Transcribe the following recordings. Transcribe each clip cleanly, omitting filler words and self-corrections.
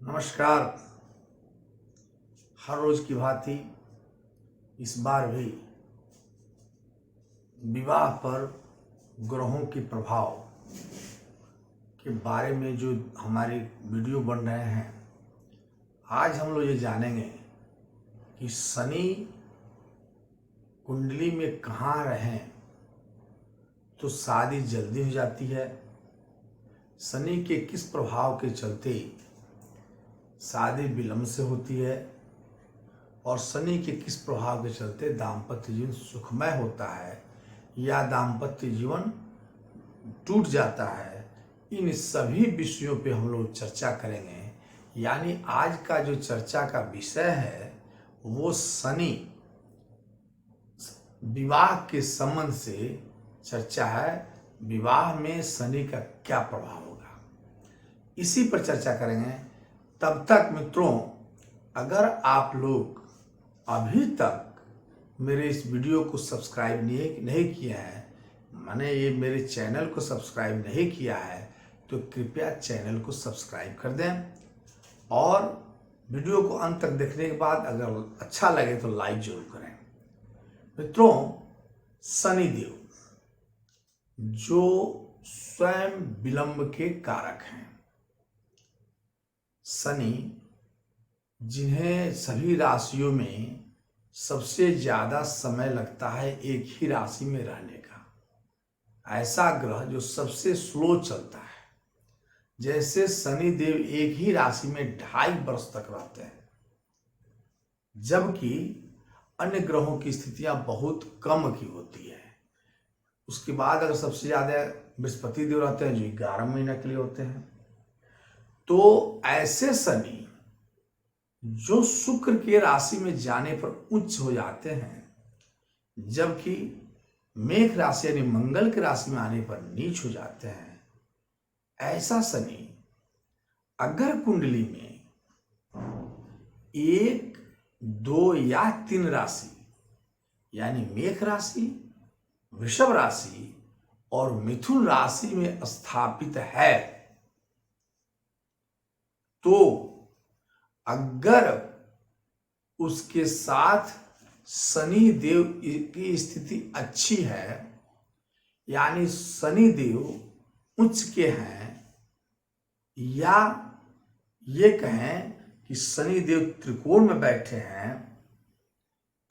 नमस्कार। हर रोज की भांति इस बार भी विवाह पर ग्रहों के प्रभाव के बारे में जो हमारे वीडियो बन रहे हैं, आज हम लोग ये जानेंगे कि शनि कुंडली में कहाँ रहें तो शादी जल्दी हो जाती है, शनि के किस प्रभाव के चलते शादी विलंब से होती है और शनि के किस प्रभाव के चलते दाम्पत्य जीवन सुखमय होता है या दाम्पत्य जीवन टूट जाता है। इन सभी विषयों पे हम लोग चर्चा करेंगे। यानी आज का जो चर्चा का विषय है वो शनि विवाह के संबंध से चर्चा है। विवाह में शनि का क्या प्रभाव होगा, इसी पर चर्चा करेंगे। तब तक मित्रों, अगर आप लोग अभी तक मेरे इस वीडियो को सब्सक्राइब नहीं किया है, मैंने ये मेरे चैनल को सब्सक्राइब नहीं किया है, तो कृपया चैनल को सब्सक्राइब कर दें और वीडियो को अंत तक देखने के बाद अगर अच्छा लगे तो लाइक जरूर करें। मित्रों, शनिदेव जो स्वयं विलंब के कारक हैं, शनि जिन्हें सभी राशियों में सबसे ज्यादा समय लगता है एक ही राशि में रहने का, ऐसा ग्रह जो सबसे स्लो चलता है। जैसे शनि देव एक ही राशि में 2.5 वर्ष तक रहते हैं, जबकि अन्य ग्रहों की स्थितियां बहुत कम की होती है। उसके बाद अगर सबसे ज्यादा बृहस्पति देव रहते हैं जो 11 महीने के लिए होते हैं। तो ऐसे शनि जो शुक्र के राशि में जाने पर उच्च हो जाते हैं, जबकि मेष राशि यानी मंगल की राशि में आने पर नीच हो जाते हैं, ऐसा शनि अगर कुंडली में 1, 2 या 3 राशि यानी मेष राशि, वृषभ राशि और मिथुन राशि में स्थापित है, तो अगर उसके साथ शनि देव की स्थिति अच्छी है, यानी शनि देव उच्च के हैं, या ये कहें कि शनि देव त्रिकोण में बैठे हैं,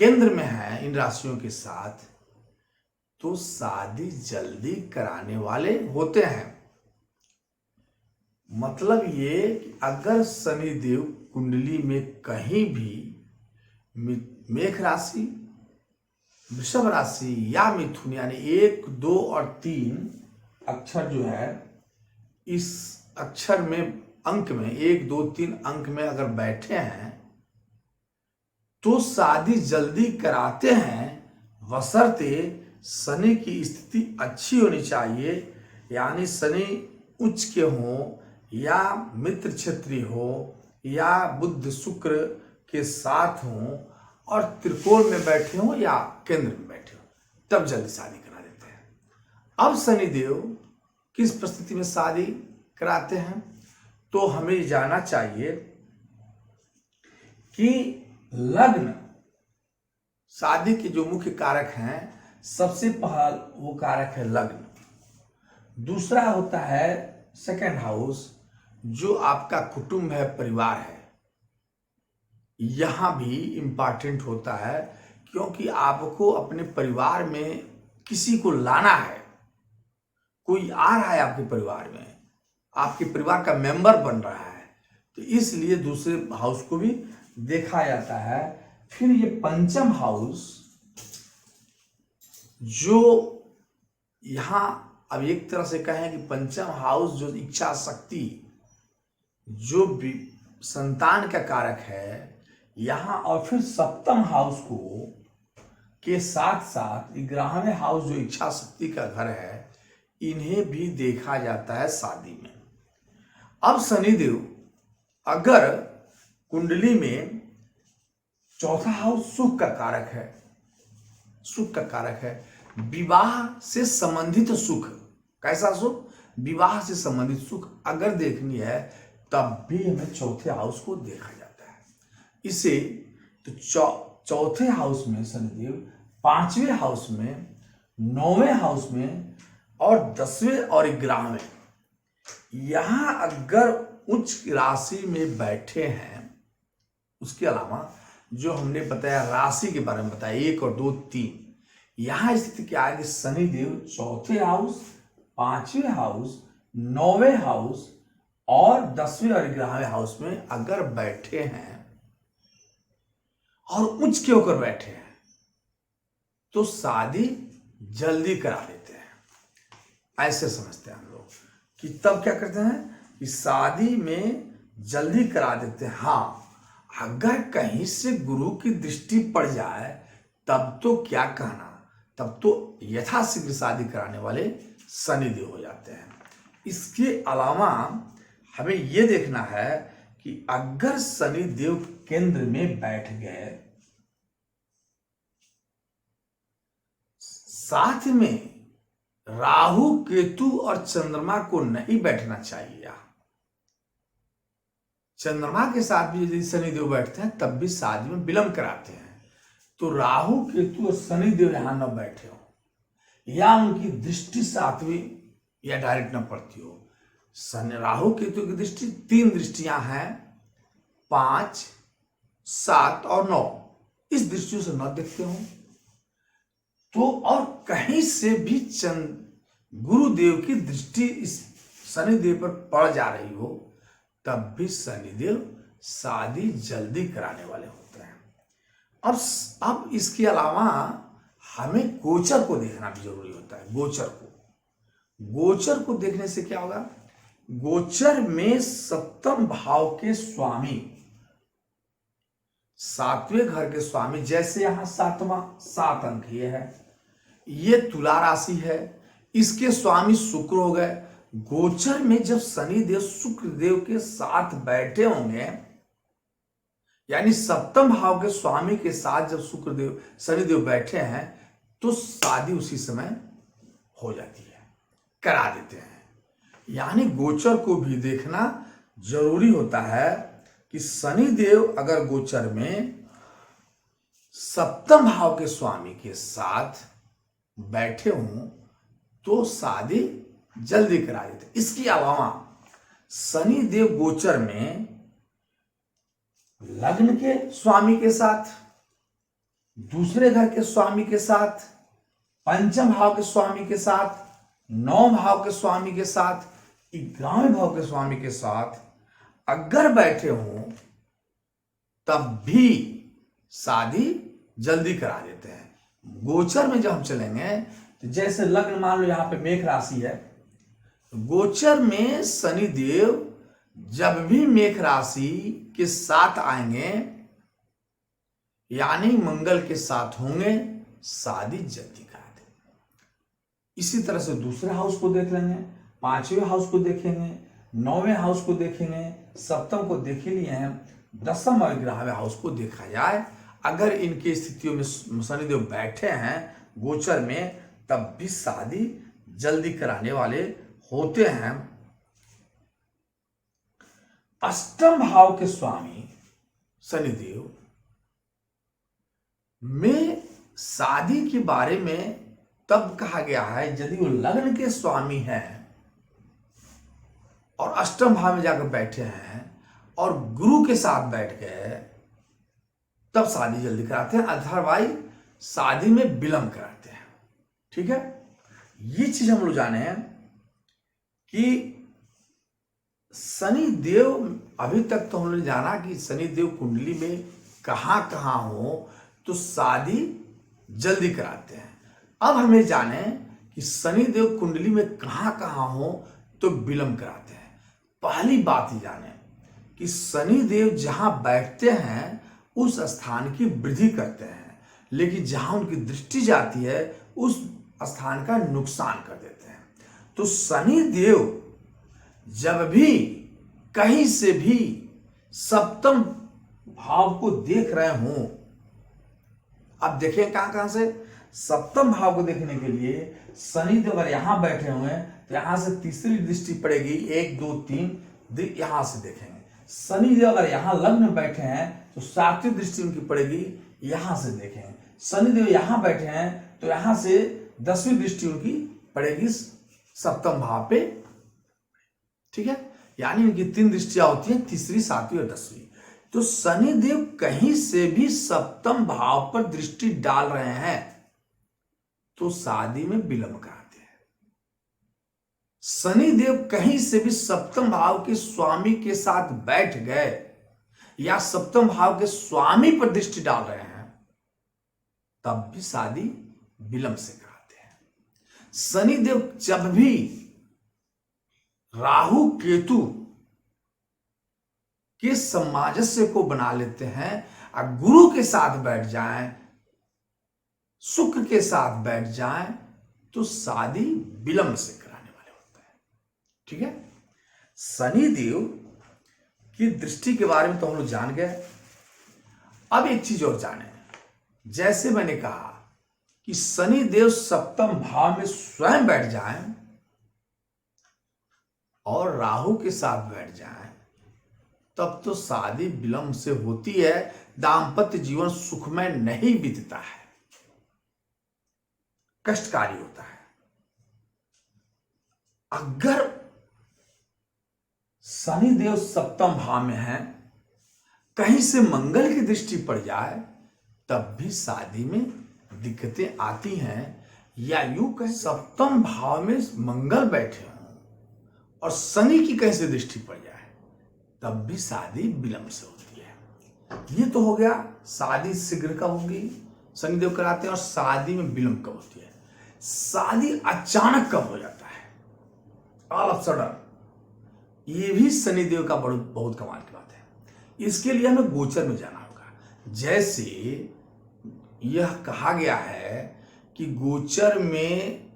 केंद्र में हैं इन राशियों के साथ, तो शादी जल्दी कराने वाले होते हैं। मतलब ये कि अगर शनि देव कुंडली में कहीं भी मेष राशि, वृषभ राशि या मिथुन यानी 1, 2 और 3 अक्षर जो है, इस अक्षर में अंक में 1, 2, 3 अंक में अगर बैठे हैं तो शादी जल्दी कराते हैं, बशर्ते शनि की स्थिति अच्छी होनी चाहिए। यानी शनि उच्च के हों या मित्र क्षेत्रीय हो या बुध शुक्र के साथ हों और त्रिकोण में बैठे हों या केंद्र में बैठे हों, तब जल्दी शादी करा देते हैं। अब शनिदेव किस परिस्थिति में शादी कराते हैं, तो हमें जानना चाहिए कि लग्न शादी के जो मुख्य कारक हैं, सबसे पहला वो कारक है लग्न। दूसरा होता है सेकंड हाउस, जो आपका कुटुंब है, परिवार है। यहां भी इंपॉर्टेंट होता है, क्योंकि आपको अपने परिवार में किसी को लाना है, कोई आ रहा है आपके परिवार में, आपके परिवार का मेंबर बन रहा है, तो इसलिए दूसरे हाउस को भी देखा जाता है। फिर ये पंचम हाउस, जो यहां अब एक तरह से कहें कि पंचम हाउस जो इच्छा शक्ति, जो संतान का कारक है यहां, और फिर सप्तम हाउस को के साथ साथ 11वें हाउस जो इच्छा शक्ति का घर है, इन्हें भी देखा जाता है शादी में। अब शनिदेव अगर कुंडली में चौथा हाउस सुख का कारक है, सुख का कारक है, विवाह से संबंधित सुख। कैसा सुख? विवाह से संबंधित सुख अगर देखनी है तब भी हमें चौथे हाउस को देखा जाता है। इसे तो चौथे हाउस में शनिदेव, पांचवें हाउस में, नौवें हाउस में और 10वें और 11वें, यहां अगर उच्च राशि में बैठे हैं, उसके अलावा जो हमने बताया राशि के बारे में बताया 1 और 2 3, यहां स्थिति क्या है कि शनिदेव चौथे हाउस, पांचवें हाउस, नौवें हाउस और 10वें और 11वें हाउस में अगर बैठे हैं और उच्च के होकर बैठे हैं तो शादी जल्दी करा देते हैं। ऐसे समझते हैं हम लोग कि तब क्या करते हैं कि शादी में जल्दी करा देते हैं। हाँ, अगर कहीं से गुरु की दृष्टि पड़ जाए तब तो क्या कहना, तब तो यथाशीघ्र शादी कराने वाले शनिदेव हो जाते हैं। इसके अलावा हमें यह देखना है कि अगर शनिदेव केंद्र में बैठ गए, साथ में राहु केतु और चंद्रमा को नहीं बैठना चाहिए। चंद्रमा के साथ भी यदि शनिदेव बैठते हैं तब भी शादी में विलंब कराते हैं। तो राहु केतु और शनिदेव यहां न बैठे हो या उनकी दृष्टि सातवीं या डायरेक्ट न पड़ती हो। शनि राहु केतु की दृष्टि 3 दृष्टियां हैं, 5, 7 और 9, इस दृष्टियों से न देखते हो तो, और कहीं से भी गुरुदेव की दृष्टि इस शनिदेव पर पड़ जा रही हो तब भी शनिदेव शादी जल्दी कराने वाले होते हैं। अब इसके अलावा हमें गोचर को देखना भी जरूरी होता है। गोचर को देखने से क्या होगा, गोचर में सप्तम भाव के स्वामी, 7वें घर के स्वामी, जैसे यहां 7 अंक ये है, ये तुला राशि है, इसके स्वामी शुक्र हो गए। गोचर में जब शनिदेव शुक्रदेव के साथ बैठे होंगे, यानी सप्तम भाव के स्वामी के साथ जब शनिदेव बैठे हैं तो शादी उसी समय हो जाती है, करा देते हैं। यानी गोचर को भी देखना जरूरी होता है कि शनिदेव अगर गोचर में सप्तम भाव के स्वामी के साथ बैठे हों तो शादी जल्दी करा देते। इसके अलावा शनिदेव गोचर में लग्न के स्वामी के साथ, दूसरे घर के स्वामी के साथ, पंचम भाव के स्वामी के साथ, 9 भाव के स्वामी के साथ, 11वें भाव के स्वामी के साथ अगर बैठे हों तब भी शादी जल्दी करा देते हैं। गोचर में जब हम चलेंगे तो जैसे लग्न मान लो यहां पे मेष राशि है, गोचर में शनिदेव जब भी मेष राशि के साथ आएंगे यानी मंगल के साथ होंगे, शादी जल्दी करा देंगे। इसी तरह से दूसरे हाउस को देख लेंगे, 5वें हाउस को देखेंगे, 9वें हाउस को देखेंगे, सप्तम को देख लिए हैं, 10वें और 11वें हाउस को देखा जाए। अगर इनकी स्थितियों में शनिदेव बैठे हैं गोचर में तब भी शादी जल्दी कराने वाले होते हैं। अष्टम भाव के स्वामी शनिदेव में शादी के बारे में तब कहा गया है यदि वो लग्न के स्वामी हैं और अष्टम भाव में जाकर बैठे हैं और गुरु के साथ बैठ गए तब शादी जल्दी कराते हैं, अदरवाइज शादी में विलंब कराते हैं। ठीक है, ये चीज हम लोग जाने हैं कि शनि देव, अभी तक तो हमने जाना कि शनि देव कुंडली में कहां कहां हो तो शादी जल्दी कराते हैं। अब हमें जाने कि शनि देव कुंडली में कहां कहां हो तो विलंब कराते हैं। पहली बात ही जाने कि शनि देव जहां बैठते हैं उस स्थान की वृद्धि करते हैं, लेकिन जहां उनकी दृष्टि जाती है उस स्थान का नुकसान कर देते हैं। तो शनि देव जब भी कहीं से भी सप्तम भाव को देख रहे हों, अब देखें कहां कहां से सप्तम भाव को देखने के लिए शनि देव अगर यहां बैठे हुए हैं तो यहां से तीसरी दृष्टि पड़ेगी, 1 2 3, यहां से देखेंगे, शनि देव अगर यहां लग्न में बैठे हैं तो सातवीं दृष्टि उनकी पड़ेगी, यहां से देखेंगे। शनि देव यहां बैठे हैं तो यहां से 10वीं दृष्टि उनकी पड़ेगी सप्तम भाव पे, ठीक है। यानी उनकी 3 दृष्टियां होती हैं, तीसरी, 7वीं और 10वीं। तो शनि देव कहीं से भी सप्तम भाव पर दृष्टि डाल रहे हैं तो शादी में विलंब कराते हैं। शनि देव कहीं से भी सप्तम भाव के स्वामी के साथ बैठ गए या सप्तम भाव के स्वामी पर दृष्टि डाल रहे हैं तब भी शादी विलंब से कराते हैं। शनि देव जब भी राहु केतु के सामंजस्य को बना लेते हैं और गुरु के साथ बैठ जाएं, शुक्र के साथ बैठ जाएं तो शादी विलंब से कराने वाले होते हैं, ठीक है। शनि देव की दृष्टि के बारे में तो हम लोग जान गए। अब एक चीज और जाने, जैसे मैंने कहा कि शनि देव सप्तम भाव में स्वयं बैठ जाएं और राहु के साथ बैठ जाएं तब तो शादी विलंब से होती है, दाम्पत्य जीवन सुखमय नहीं बीतता है, कष्टकारी होता है। अगर शनि देव सप्तम भाव में है, कहीं से मंगल की दृष्टि पड़ जाए तब भी शादी में दिक्कतें आती हैं। या यूं कहें सप्तम भाव में मंगल बैठे हों और शनि की कहीं से दृष्टि पड़ जाए तब भी शादी विलंब से होती है। ये तो हो गया शादी शीघ्र कब होगी, शनिदेव कराते हैं, और शादी में विलंब कब होती है। शादी अचानक कब हो जाता है, ऑल ऑफ सडन, ये भी शनिदेव का बहुत कमाल की बात है। इसके लिए हमें गोचर में जाना होगा। जैसे यह कहा गया है कि गोचर में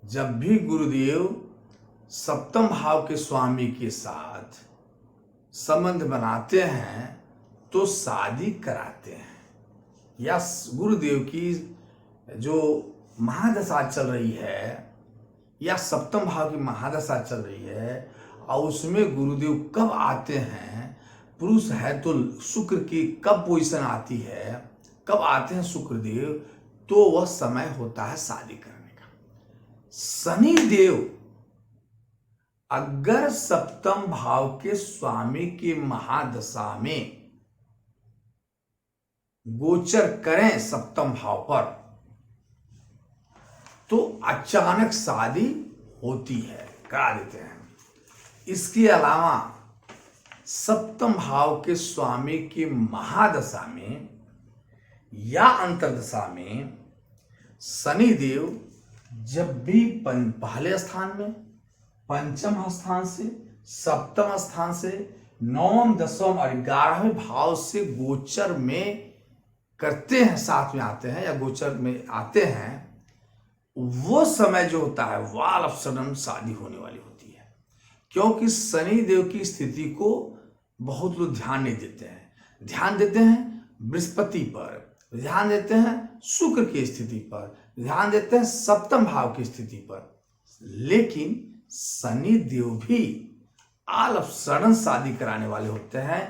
जब भी गुरुदेव सप्तम भाव के स्वामी के साथ संबंध बनाते हैं तो शादी कराते हैं, या गुरुदेव की जो महादशा चल रही है या सप्तम भाव की महादशा चल रही है और उसमें गुरुदेव कब आते हैं, पुरुष है तो शुक्र की कब पोजीशन आती है, कब आते हैं शुक्रदेव, तो वह समय होता है शादी करने का। शनि देव अगर सप्तम भाव के स्वामी की महादशा में गोचर करें सप्तम भाव पर तो अचानक शादी होती है, करा देते हैं। इसके अलावा सप्तम भाव के स्वामी की महादशा में या अंतर्दशा में शनि देव जब भी पहले स्थान में, पंचम स्थान से, सप्तम स्थान से, नवम, दसम और 11वें भाव से गोचर में करते हैं, साथ में आते हैं या गोचर में आते हैं, वो समय जो होता है ऑल ऑफ सडन शादी होने वाली होती है। क्योंकि शनि देव की स्थिति को बहुत लोग ध्यान नहीं देते हैं। ध्यान देते हैं बृहस्पति पर, ध्यान देते हैं शुक्र की स्थिति पर, ध्यान देते हैं सप्तम भाव की स्थिति पर, लेकिन शनि देव भी ऑल ऑफ सडन शादी कराने वाले होते हैं।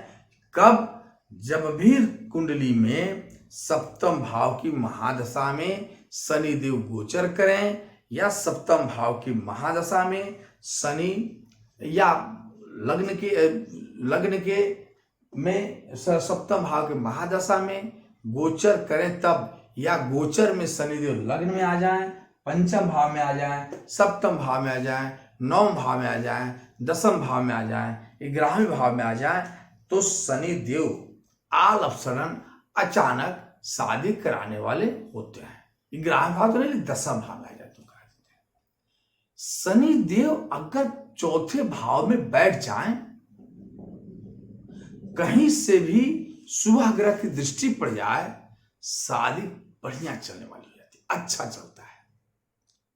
कब? जब भी कुंडली में सप्तम भाव की महादशा में शनि देव गोचर करें या सप्तम भाव की महादशा में शनि या लग्न के में सप्तम भाव के महादशा में गोचर करें तब, या गोचर में शनिदेव लग्न में आ जाएं, पंचम भाव में आ जाएं, सप्तम भाव में आ जाएं, नवम भाव में आ जाएं, दसम भाव में आ जाएं, 11वें भाव में आ जाएं, तो शनिदेव ऑल ऑफ सडन अचानक शादी कराने वाले होते हैं। 11वें भाव तो नहीं, दसम भाव में आ जाते हैं। शनिदेव अगर चौथे भाव में बैठ जाएं, कहीं से भी शुभ ग्रह की दृष्टि पड़ जाए, शादी बढ़िया चलने वाली हो जाती है, अच्छा चलता है,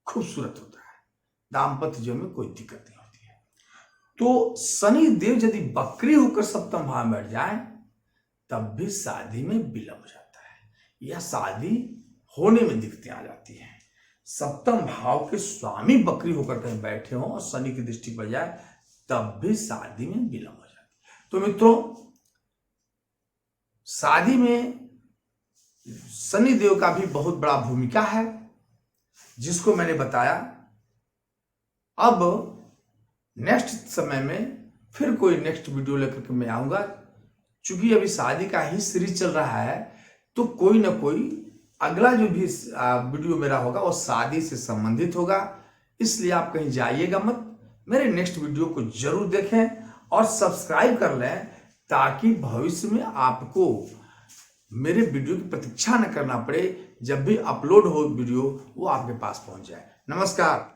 खूबसूरत होता है, दाम्पत्य जीवन में कोई दिक्कत नहीं होती है। तो शनि देव यदि वक्री होकर सप्तम भाव में बैठ जाए तब भी शादी में विलंब हो जाता है या शादी होने में दिक्कतें आ जाती हैं। सप्तम भाव के स्वामी वक्री होकर कहीं बैठे हों और शनि की दृष्टि पड़ जाए तब भी शादी में विलंब हो जाती है। तो मित्रों, शादी में शनिदेव का भी बहुत बड़ा भूमिका है, जिसको मैंने बताया। अब नेक्स्ट समय में फिर कोई नेक्स्ट वीडियो लेकर के मैं आऊंगा। चूंकि अभी शादी का ही सीरीज चल रहा है, तो कोई ना कोई अगला जो भी वीडियो मेरा होगा वो शादी से संबंधित होगा। इसलिए आप कहीं जाइएगा मत, मेरे नेक्स्ट वीडियो को जरूर देखें और सब्सक्राइब कर लें, ताकि भविष्य में आपको मेरे वीडियो की प्रतीक्षा न करना पड़े। जब भी अपलोड हो वीडियो, वो आपके पास पहुंच जाए। नमस्कार।